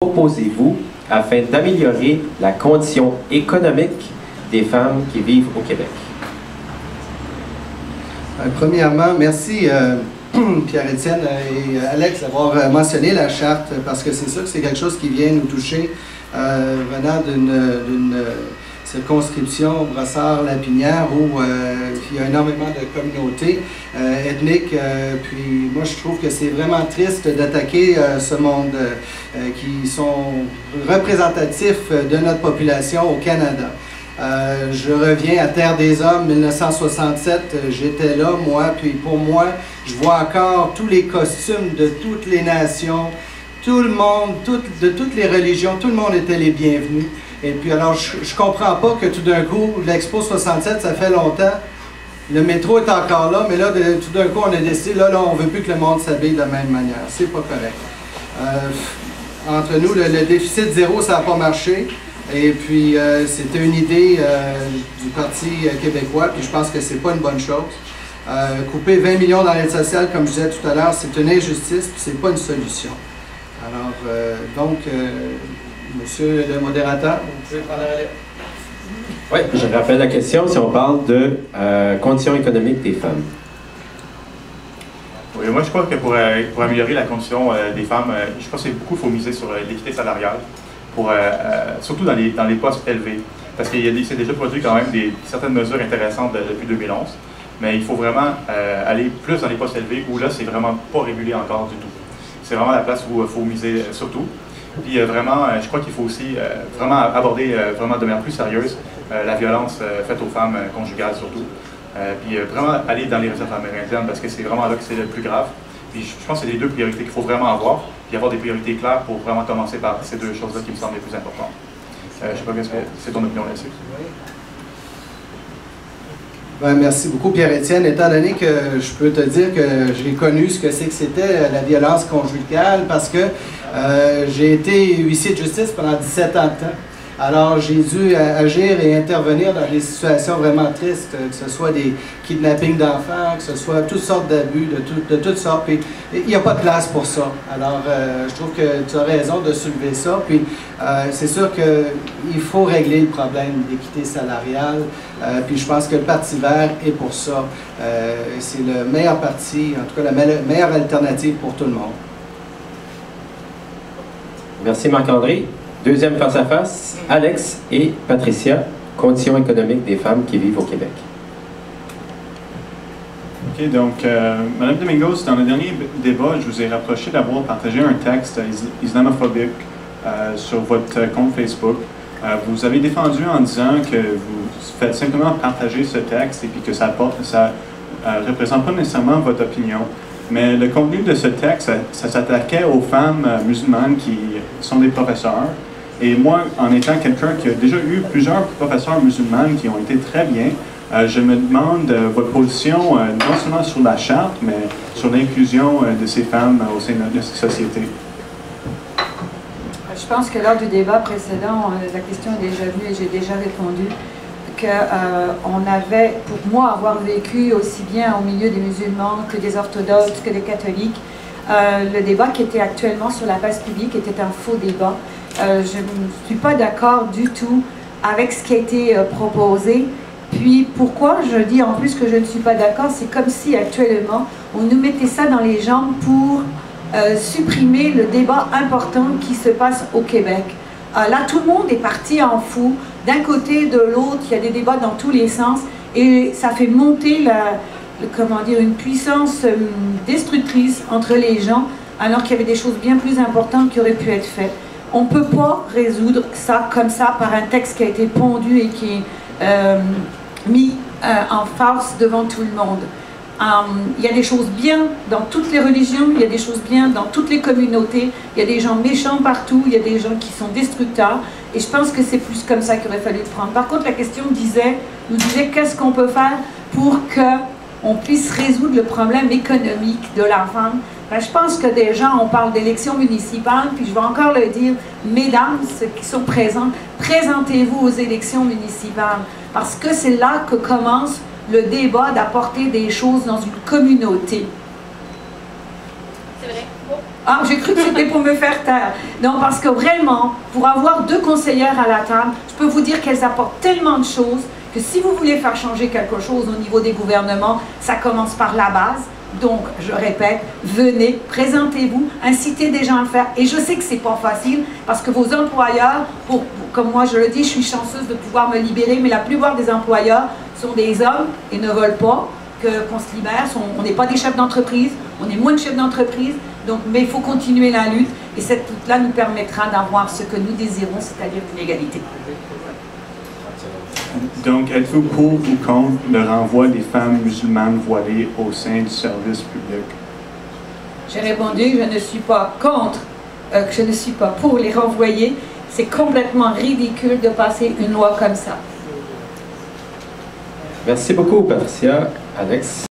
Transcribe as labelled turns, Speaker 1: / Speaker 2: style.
Speaker 1: proposez-vous afin d'améliorer la condition économique des femmes qui vivent au Québec?
Speaker 2: Premièrement, merci Pierre-Étienne et Alex d'avoir mentionné la charte, parce que c'est sûr que c'est quelque chose qui vient nous toucher venant d'une circonscription Brossard-Lapinière où il y a énormément de communautés ethniques. Puis moi, je trouve que c'est vraiment triste d'attaquer ce monde qui sont représentatifs de notre population au Canada. Je reviens à Terre des Hommes, 1967, j'étais là, moi, puis pour moi, je vois encore tous les costumes de toutes les nations, tout le monde, de toutes les religions, tout le monde était les bienvenus. Et puis alors, je comprends pas que tout d'un coup, l'Expo 67, ça fait longtemps, le métro est encore là, mais là, tout d'un coup, on a décidé, là, on veut plus que le monde s'habille de la même manière. C'est pas correct. Entre nous, le déficit zéro, ça n'a pas marché. Et puis, c'était une idée du Parti québécois, puis je pense que c'est pas une bonne chose. Couper 20 millions dans l'aide sociale, comme je disais tout à l'heure, c'est une injustice, puis c'est pas une solution. Alors, donc, monsieur le modérateur, vous pouvez prendre la relève.
Speaker 1: Oui, je rappelle la question si on parle de conditions économiques des femmes.
Speaker 3: Oui, moi, je crois que pour améliorer la condition des femmes, je pense qu'il faut miser sur l'équité salariale. Surtout dans les postes élevés. Parce qu'il s'est déjà produit quand même certaines mesures intéressantes depuis 2011, mais il faut vraiment aller plus dans les postes élevés où là, c'est vraiment pas régulé encore du tout. C'est vraiment la place où il faut miser surtout. Puis vraiment, je crois qu'il faut aussi vraiment aborder vraiment de manière plus sérieuse la violence faite aux femmes conjugales surtout. Puis vraiment aller dans les réserves amérindiennes parce que c'est vraiment là que c'est le plus grave. Puis je pense que c'est les deux priorités qu'il faut vraiment avoir, puis avoir des priorités claires pour vraiment commencer par ces deux choses-là qui me semblent les plus importantes. Je ne sais pas qu'est-ce que c'est ton opinion là-dessus.
Speaker 2: Ben, merci beaucoup Pierre-Étienne. Étant donné que je peux te dire que j'ai connu ce que c'était la violence conjugale parce que j'ai été huissier de justice pendant 17 ans de temps. Alors, j'ai dû agir et intervenir dans des situations vraiment tristes, que ce soit des kidnappings d'enfants, que ce soit toutes sortes d'abus, de toutes sortes. Puis, il n'y a pas de place pour ça. Alors, je trouve que tu as raison de soulever ça. Puis, c'est sûr qu'il faut régler le problème d'équité salariale. Puis, je pense que le Parti vert est pour ça. C'est le meilleur parti, en tout cas, la meilleure alternative pour tout le monde.
Speaker 1: Merci Marc-André. Deuxième face-à-face, Alex et Patricia, conditions économiques des femmes qui vivent au Québec.
Speaker 4: OK, donc, Mme Domingos, dans le dernier débat, je vous ai rapproché d'avoir partagé un texte islamophobique sur votre compte Facebook. Vous avez défendu en disant que vous faites simplement partager ce texte et puis que ça représente pas nécessairement votre opinion. Mais le contenu de ce texte, ça s'attaquait aux femmes musulmanes qui sont des professeurs. Et moi, en étant quelqu'un qui a déjà eu plusieurs professeurs musulmanes qui ont été très bien, je me demande votre position non seulement sur la charte, mais sur l'inclusion de ces femmes au sein de notre société.
Speaker 5: Je pense que lors du débat précédent, la question est déjà venue et j'ai déjà répondu qu'on avait, pour moi, avoir vécu aussi bien au milieu des musulmans que des orthodoxes, que des catholiques, le débat qui était actuellement sur la place publique était un faux débat. Je ne suis pas d'accord du tout avec ce qui a été proposé. Puis pourquoi je dis en plus que je ne suis pas d'accord, c'est comme si actuellement on nous mettait ça dans les jambes pour supprimer le débat important qui se passe au Québec. Là, tout le monde est parti en fou. D'un côté, de l'autre, il y a des débats dans tous les sens et ça fait monter une puissance destructrice entre les gens alors qu'il y avait des choses bien plus importantes qui auraient pu être faites. On ne peut pas résoudre ça comme ça par un texte qui a été pondu et qui est mis en farce devant tout le monde. Il y a des choses bien dans toutes les religions, il y a des choses bien dans toutes les communautés, il y a des gens méchants partout, il y a des gens qui sont destructeurs, et je pense que c'est plus comme ça qu'il aurait fallu le prendre. Par contre, la question nous disait qu'est-ce qu'on peut faire pour qu'on puisse résoudre le problème économique de la femme. Ben, je pense que déjà, on parle d'élections municipales, puis je vais encore le dire, mesdames, ceux qui sont présents, présentez-vous aux élections municipales, parce que c'est là que commence le débat d'apporter des choses dans une communauté.
Speaker 6: C'est vrai.
Speaker 5: Ah, j'ai cru que c'était pour me faire taire. Non, parce que vraiment, pour avoir 2 conseillères à la table, je peux vous dire qu'elles apportent tellement de choses que si vous voulez faire changer quelque chose au niveau des gouvernements, ça commence par la base. Donc, je répète, venez, présentez-vous, incitez des gens à le faire. Et je sais que c'est pas facile parce que vos employeurs, comme moi je le dis, je suis chanceuse de pouvoir me libérer, mais la plupart des employeurs sont des hommes et ne veulent pas qu'on se libère. On n'est pas des chefs d'entreprise, on est moins de chefs d'entreprise, mais il faut continuer la lutte et cette lutte-là nous permettra d'avoir ce que nous désirons, c'est-à-dire une égalité.
Speaker 4: Donc, êtes-vous pour ou contre le renvoi des femmes musulmanes voilées au sein du service public?
Speaker 5: J'ai répondu que je ne suis pas contre, que je ne suis pas pour les renvoyer. C'est complètement ridicule de passer une loi comme ça.
Speaker 1: Merci beaucoup, Patricia. Alex.